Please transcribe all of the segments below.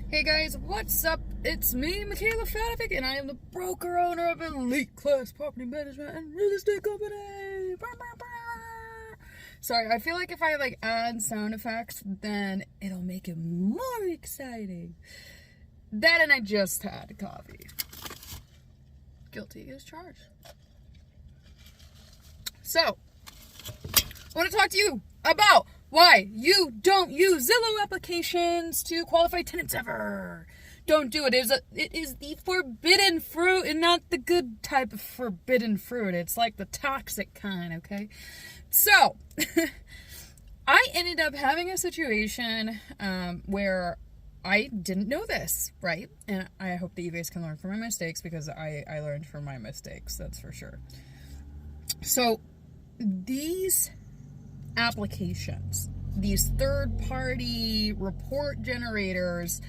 Hey guys, what's up? It's me, Michaela Fatovic, and I am the broker owner of Elite Class Property Management and Real Estate Company. Sorry, I feel like if I add sound effects, then it'll make it more exciting. That and I just had coffee. Guilty as charged. So, I want to talk to you about why you don't use Zillow applications to qualify tenants ever. Don't do it. It is the forbidden fruit and not the good type of forbidden fruit. It's like the toxic kind, okay? So, I ended up having a situation where I didn't know this, right? And I hope that you guys can learn from my mistakes because I learned from my mistakes, that's for sure. So, these applications, these third-party report generators,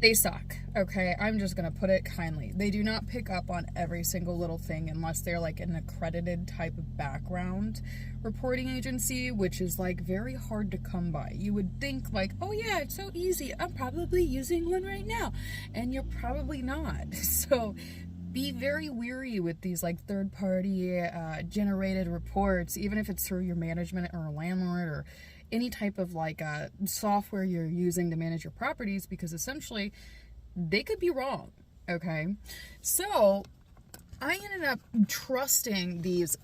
they suck, okay? I'm just gonna put it kindly. They do not pick up on every single little thing unless they're like an accredited type of background reporting agency, which is like very hard to come by. You would think like, oh yeah, it's so easy, I'm probably using one right now, and you're probably not. So be very weary with these like third-party generated reports, even if it's through your management or a landlord or any type of software you're using to manage your properties, because essentially they could be wrong, okay? So I ended up trusting these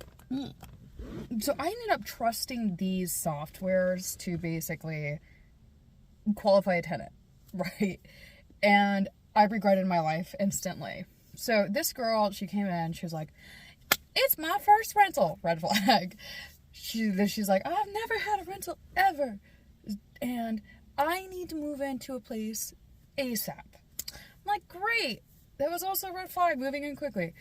softwares to basically qualify a tenant, right? And I regretted my life instantly. So this girl, she came in, she was like, it's my first rental, red flag. She's like, I've never had a rental ever, and I need to move into a place ASAP. I'm like, great. That was also a red flag, moving in quickly.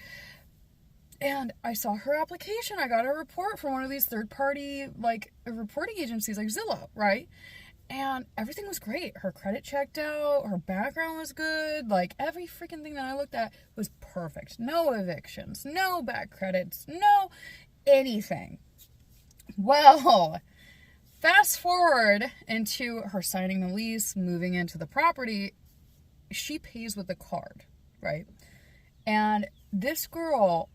And I saw her application. I got a report from one of these third-party reporting agencies like Zillow, right? And everything was great. Her credit checked out. Her background was good. Like, every freaking thing that I looked at was perfect. No evictions. No bad credits. No anything. Well, fast forward into her signing the lease, moving into the property. She pays with a card, right? And this girl,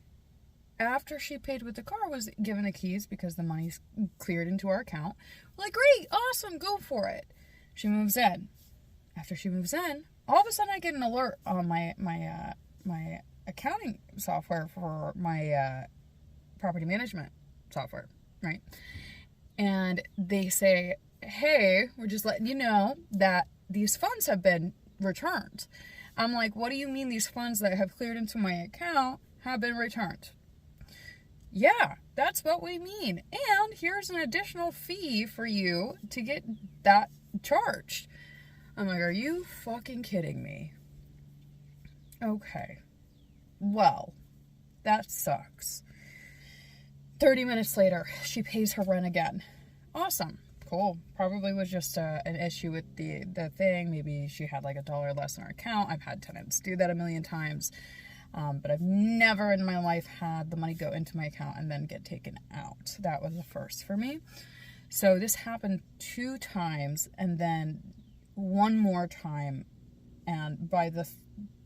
after she paid with the card, was given the keys because the money's cleared into our account. We're like, great, awesome, go for it. She moves in. After she moves in, all of a sudden I get an alert on my accounting software for my property management software, right? And they say, hey, we're just letting you know that these funds have been returned. I'm like, what do you mean these funds that have cleared into my account have been returned? Yeah, that's what we mean. And here's an additional fee for you to get that charged. I'm like, are you fucking kidding me? Okay. Well, that sucks. 30 minutes later, she pays her rent again. Awesome. Cool. Probably was just an issue with the thing. Maybe she had like $1 less in her account. I've had tenants do that a million times. But I've never in my life had the money go into my account and then get taken out. That was a first for me. So this happened 2 times and then one more time. And by the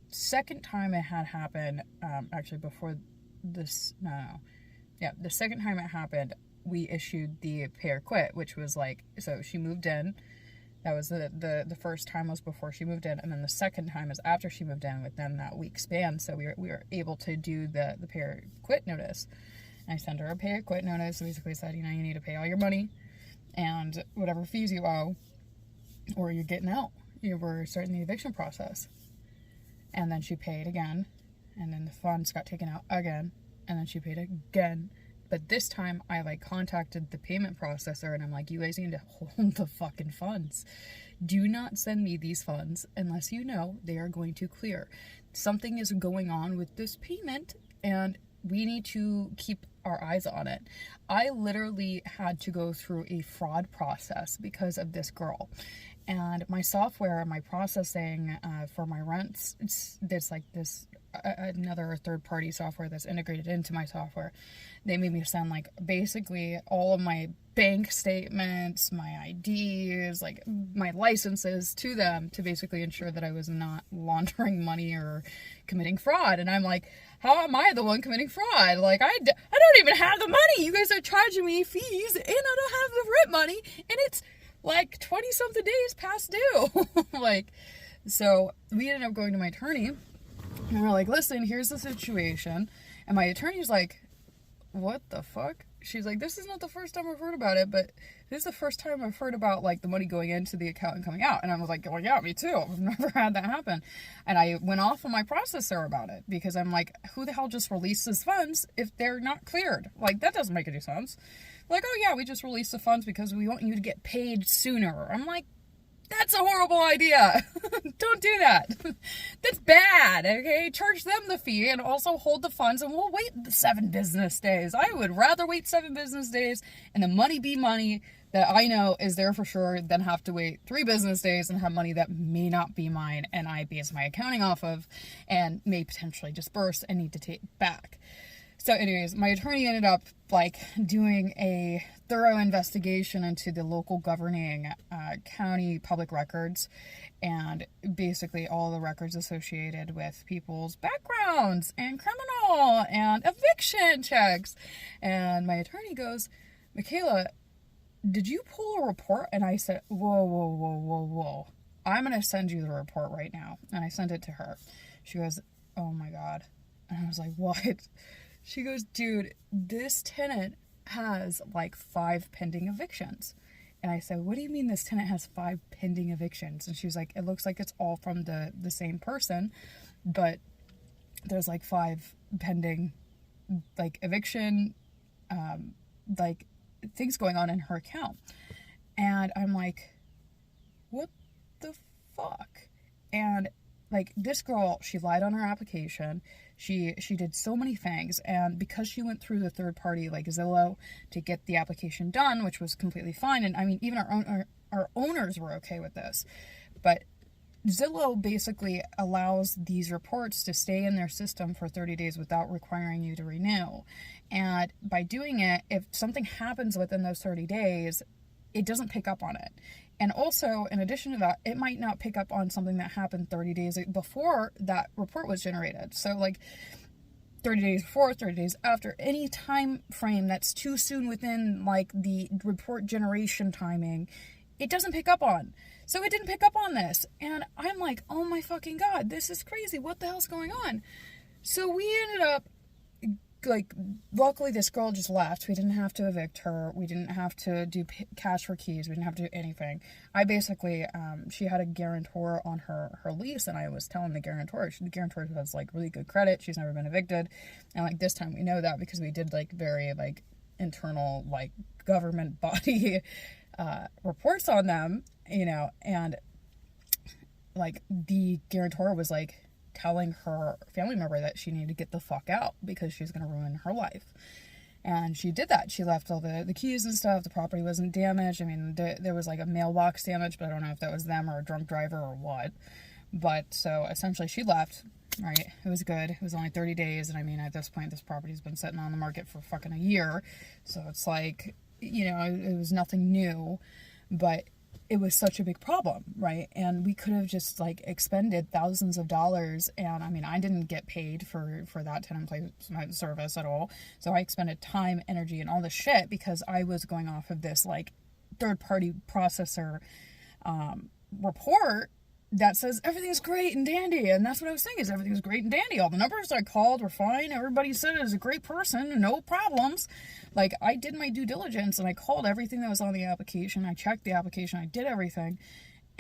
second time it had happened, actually before this, the second time it happened, we issued the pay or quit, which was like, so she moved in. That was the first time was before she moved in, and then the second time is after she moved in within that week span. So we were able to do the pay or quit notice. And I sent her a pay or quit notice. Basically said, you need to pay all your money and whatever fees you owe, or you're getting out. You were starting the eviction process. And then she paid again, and then the funds got taken out again, and then she paid again. But this time, I contacted the payment processor, and I'm like, you guys need to hold the fucking funds. Do not send me these funds unless you know they are going to clear. Something is going on with this payment, and we need to keep our eyes on it. I literally had to go through a fraud process because of this girl. And my software, my processing for my rents, there's like this another third-party software that's integrated into my software. They made me send like basically all of my bank statements, my IDs, like my licenses to them to basically ensure that I was not laundering money or committing fraud. And I'm like, how am I the one committing fraud? Like, I don't even have the money. You guys are charging me fees and I don't have the rent money. And it's like 20 something days past due. Like, so we ended up going to my attorney and we're like, listen, here's the situation. And my attorney's like, what the fuck? She's like, this is not the first time I've heard about it, but this is the first time I've heard about like the money going into the account and coming out. And I was like, well, yeah, me too. I've never had that happen. And I went off on my processor about it because I'm like, who the hell just releases funds if they're not cleared? Like, that doesn't make any sense. Like, oh yeah, we just released the funds because we want you to get paid sooner. I'm like, that's a horrible idea. Don't do that. That's bad, okay? Charge them the fee and also hold the funds and we'll wait the 7 business days. I would rather wait 7 business days and the money be money that I know is there for sure than have to wait 3 business days and have money that may not be mine and I base my accounting off of and may potentially disperse and need to take back. So anyways, my attorney ended up like doing a thorough investigation into the local governing county public records and basically all the records associated with people's backgrounds and criminal and eviction checks. And my attorney goes, Michaela, did you pull a report? And I said, whoa. I'm going to send you the report right now. And I sent it to her. She goes, oh my God. And I was like, what? She goes, dude, this tenant has like 5 pending evictions. And I said, what do you mean this tenant has 5 pending evictions? And she was like, it looks like it's all from the same person, but there's like 5 pending like eviction, like things going on in her account. And I'm like, what the fuck? And like this girl, she lied on her application. She did so many things, and because she went through the third party like Zillow to get the application done, which was completely fine, and I mean even our owners were okay with this, but Zillow basically allows these reports to stay in their system for 30 days without requiring you to renew, and by doing it, if something happens within those 30 days, it doesn't pick up on it. And also, in addition to that, it might not pick up on something that happened 30 days before that report was generated. So, like, 30 days before, 30 days after, any time frame that's too soon within, like, the report generation timing, it doesn't pick up on. So it didn't pick up on this. And I'm like, oh my fucking God, this is crazy. What the hell's going on? So we ended up, like, luckily this girl just left. We didn't have to evict her. We didn't have to do cash for keys. We didn't have to do anything. I basically, she had a guarantor on her lease, and I was telling the guarantor has like really good credit. She's never been evicted. And like this time we know that because we did like very like internal like government body reports on them, you know, and like the guarantor was like telling her family member that she needed to get the fuck out because she's going to ruin her life. And she did that. She left all the keys and stuff. The property wasn't damaged. I mean, there was like a mailbox damage, but I don't know if that was them or a drunk driver or what. But so essentially she left, right? It was good. It was only 30 days. And I mean, at this point, this property's been sitting on the market for fucking a year. So it's like, you know, it was nothing new, but it was such a big problem, right? And we could have just like expended thousands of dollars, and I mean, I didn't get paid for that tenant placement service at all. So I expended time, energy, and all this shit because I was going off of this like third-party processor report that says everything's great and dandy. And that's what I was saying, is everything's great and dandy. All the numbers I called were fine. Everybody said it was a great person, no problems. Like, I did my due diligence and I called everything that was on the application. I checked the application. I did everything.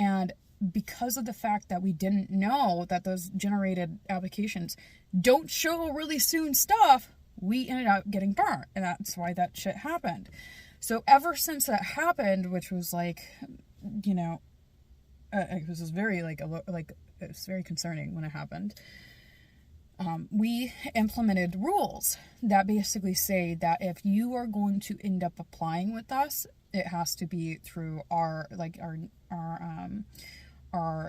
And because of the fact that we didn't know that those generated applications don't show really soon stuff, we ended up getting burnt. And that's why that shit happened. So ever since that happened, which was like, you know, it was very it was very concerning when it happened. We implemented rules that basically say that if you are going to end up applying with us, It has to be through our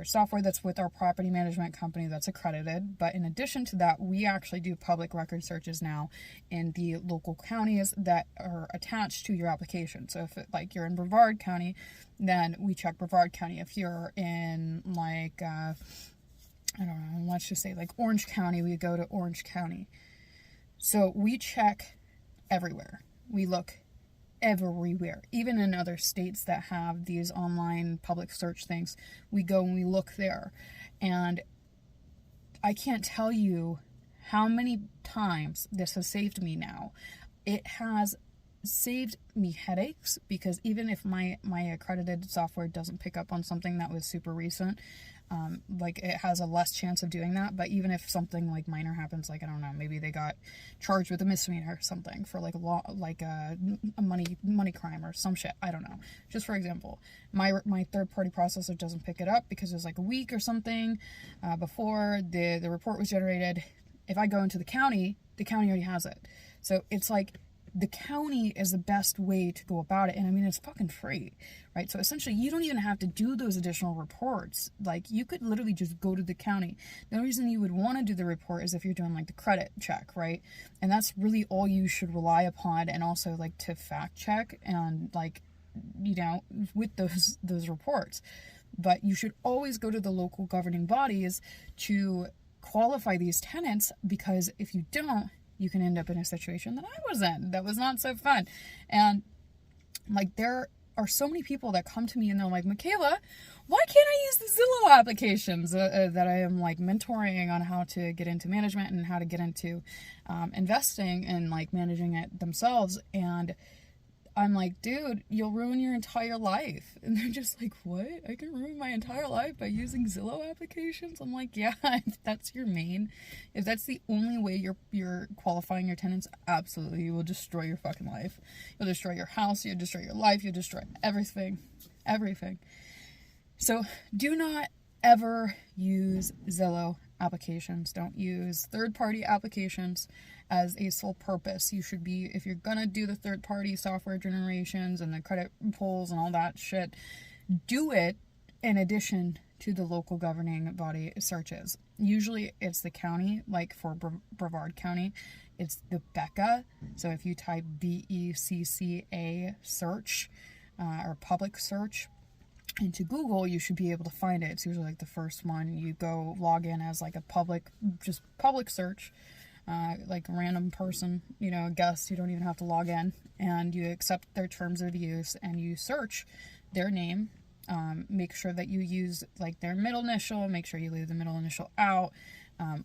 software that's with our property management company that's accredited. But in addition to that, we actually do public record searches now in the local counties that are attached to your application. So if you're in Brevard County, then we check Brevard County. If you're in I don't know, let's just say like Orange County, we go to Orange County. So we check everywhere. We look everywhere, even in other states that have these online public search things. We go and we look there, and I can't tell you how many times this has saved me now. It has saved me headaches, because even if my accredited software doesn't pick up on something that was super recent, it has a less chance of doing that. But even if something like minor happens, like I don't know, maybe they got charged with a misdemeanor or something for like a money crime or some shit, I don't know. Just for example, my third party processor doesn't pick it up because it was like a week or something before the report was generated. If I go into the county already has it. So it's like the county is the best way to go about it. And I mean, it's fucking free, right? So essentially you don't even have to do those additional reports. Like, you could literally just go to the county. The only reason you would want to do the report is if you're doing like the credit check, right? And that's really all you should rely upon. And also like to fact check and like, you know, with those reports. But you should always go to the local governing bodies to qualify these tenants, because if you don't, you can end up in a situation that I was in that was not so fun. And like, there are so many people that come to me and they're like, Michaela, why can't I use the Zillow applications that I am like mentoring on how to get into management and how to get into investing and like managing it themselves? And I'm like, dude, you'll ruin your entire life. And they're just like, what? I can ruin my entire life by using Zillow applications? I'm like, yeah, if that's the only way you're qualifying your tenants, absolutely, you will destroy your fucking life. You'll destroy your house, you'll destroy your life, you'll destroy everything. So do not ever use Zillow applications. Don't use third-party applications as a sole purpose. You should be, if you're gonna do the third-party software generations and the credit pulls and all that shit, do it in addition to the local governing body searches. Usually it's the county, like for Brevard County, it's the Becca. So if you type BECCA search or public search into Google, you should be able to find it. It's usually like the first one. You go log in as like a public search, like a random person, you know, a guest. You don't even have to log in, and you accept their terms of use and you search their name. Make sure that you use like their middle initial, make sure you leave the middle initial out.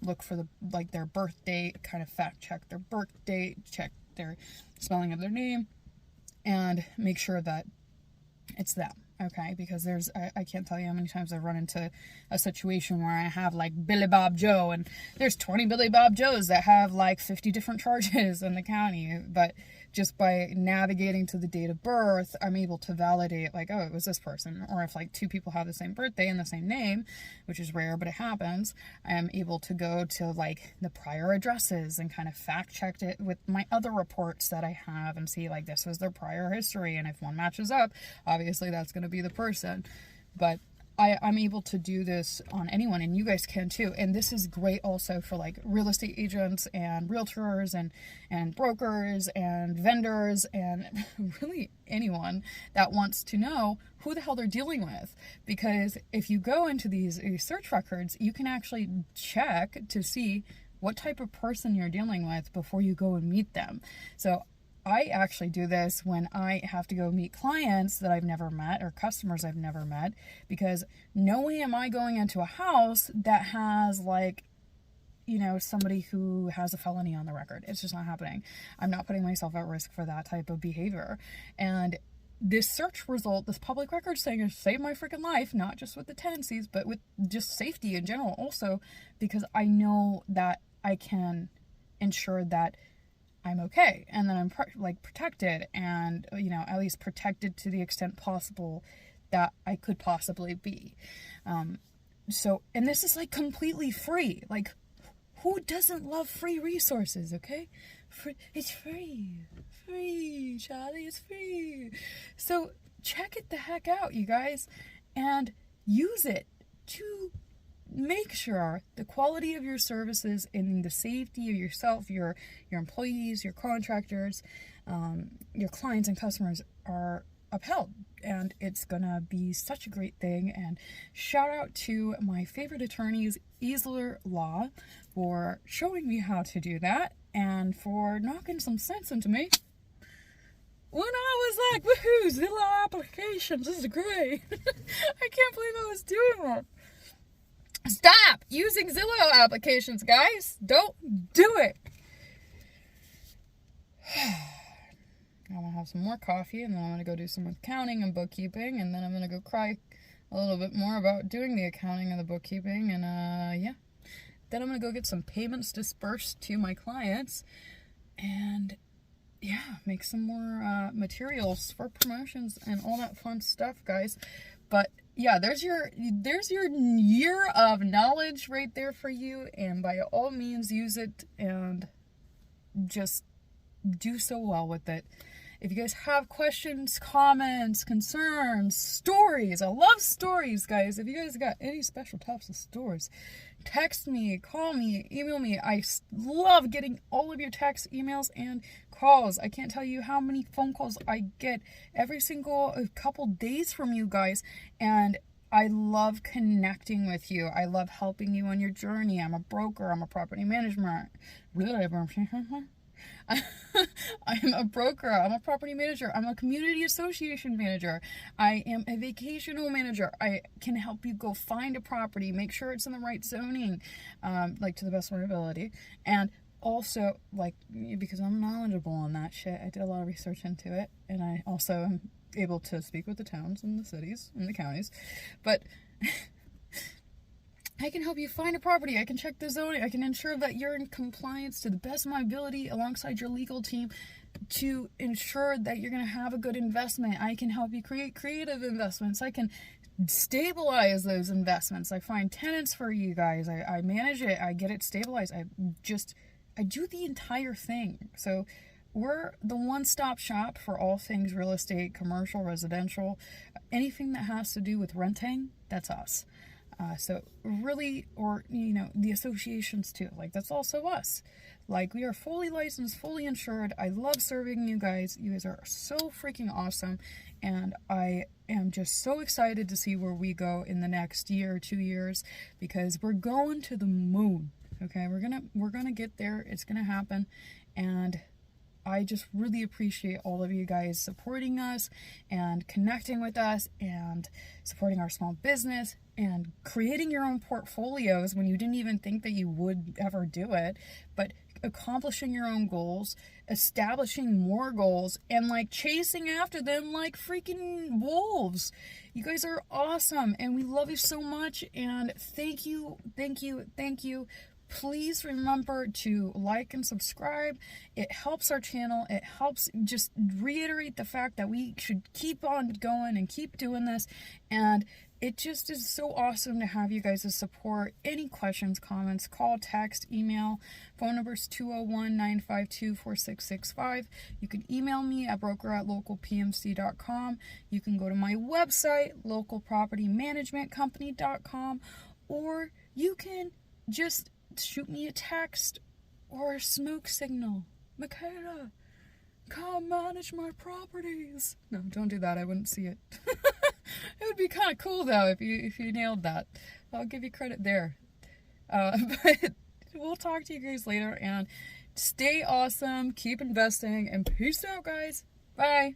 Look for their birth date, kind of fact check their birth date, check their spelling of their name, and make sure that it's them. Okay, because I can't tell you how many times I've run into a situation where I have like Billy Bob Joe, and there's 20 Billy Bob Joes that have like 50 different charges in the county. But just by navigating to the date of birth, I'm able to validate like, oh, it was this person. Or if like two people have the same birthday and the same name, which is rare, but it happens, I am able to go to like the prior addresses and kind of fact check it with my other reports that I have and see like this was their prior history. And if one matches up, obviously that's going to be the person. But I'm able to do this on anyone, and you guys can too. And this is great also for like real estate agents and realtors and brokers and vendors and really anyone that wants to know who the hell they're dealing with. Because if you go into these search records, you can actually check to see what type of person you're dealing with before you go and meet them. So I actually do this when I have to go meet clients that I've never met or customers I've never met, because no way am I going into a house that has like, you know, somebody who has a felony on the record. It's just not happening. I'm not putting myself at risk for that type of behavior. And this search result, this public record thing, has saved my freaking life, not just with the tenancies, but with just safety in general also, because I know that I can ensure that I'm okay, and then I'm protected, and you know, at least protected to the extent possible that I could possibly be. So, and this is like completely free. Like, who doesn't love free resources? Okay, It's free. Free, Charlie, it's free. So check it the heck out, you guys, and use it to make sure the quality of your services and the safety of yourself, your employees, your contractors, your clients and customers are upheld. And it's gonna be such a great thing. And shout out to my favorite attorneys, Easler Law, for showing me how to do that and for knocking some sense into me when I was like, woohoo, Zillow applications, this is great. I can't believe I was doing that. Stop using Zillow applications, guys. Don't do it. I'm going to have some more coffee, and then I'm going to go do some accounting and bookkeeping, and then I'm going to go cry a little bit more about doing the accounting and the bookkeeping, and yeah. Then I'm going to go get some payments dispersed to my clients, and yeah, make some more materials for promotions and all that fun stuff, guys. But yeah, there's your year of knowledge right there for you, and by all means use it and just do so well with it. If you guys have questions, comments, concerns, stories, I love stories, guys. If you guys got any special types of stories, text me, call me, email me. I love getting all of your texts, emails, and calls. I can't tell you how many phone calls I get every single couple days from you guys, and I love connecting with you. I love helping you on your journey. I'm a broker. I'm a property management. I'm a broker. I'm a property manager. I'm a community association manager. I am a vacational manager. I can help you go find a property, make sure it's in the right zoning, like to the best of my ability. And also, like, because I'm knowledgeable on that shit, I did a lot of research into it. And I also am able to speak with the towns and the cities and the counties. But I can help you find a property. I can check the zoning. I can ensure that you're in compliance to the best of my ability alongside your legal team to ensure that you're going to have a good investment. I can help you create creative investments. I can stabilize those investments. I find tenants for you guys. I manage it. I get it stabilized. I do the entire thing. So we're the one-stop shop for all things real estate, commercial, residential, anything that has to do with renting, that's us. So really, or, you know, the associations too, like that's also us. Like we are fully licensed, fully insured. I love serving you guys. You guys are so freaking awesome. And I am just so excited to see where we go in the next year or 2 years, because we're going to the moon. Okay. We're going to get there. It's going to happen. And I just really appreciate all of you guys supporting us and connecting with us and supporting our small business and creating your own portfolios when you didn't even think that you would ever do it, but accomplishing your own goals, establishing more goals, and like chasing after them like freaking wolves. You guys are awesome, and we love you so much, and thank you. Please remember to like and subscribe. It helps our channel. It helps just reiterate the fact that we should keep on going and keep doing this. And it just is so awesome to have you guys' support. Any questions, comments, call, text, email. Phone number is 201-952-4665. You can email me at broker@localpmc.com. You can go to my website, localpropertymanagementcompany.com, or you can just shoot me a text or a smoke signal. Michaela, come manage my properties. No, don't do that. I wouldn't see it. It would be kind of cool though if you nailed that. I'll give you credit there. But we'll talk to you guys later, and stay awesome, keep investing, and peace out, guys. Bye.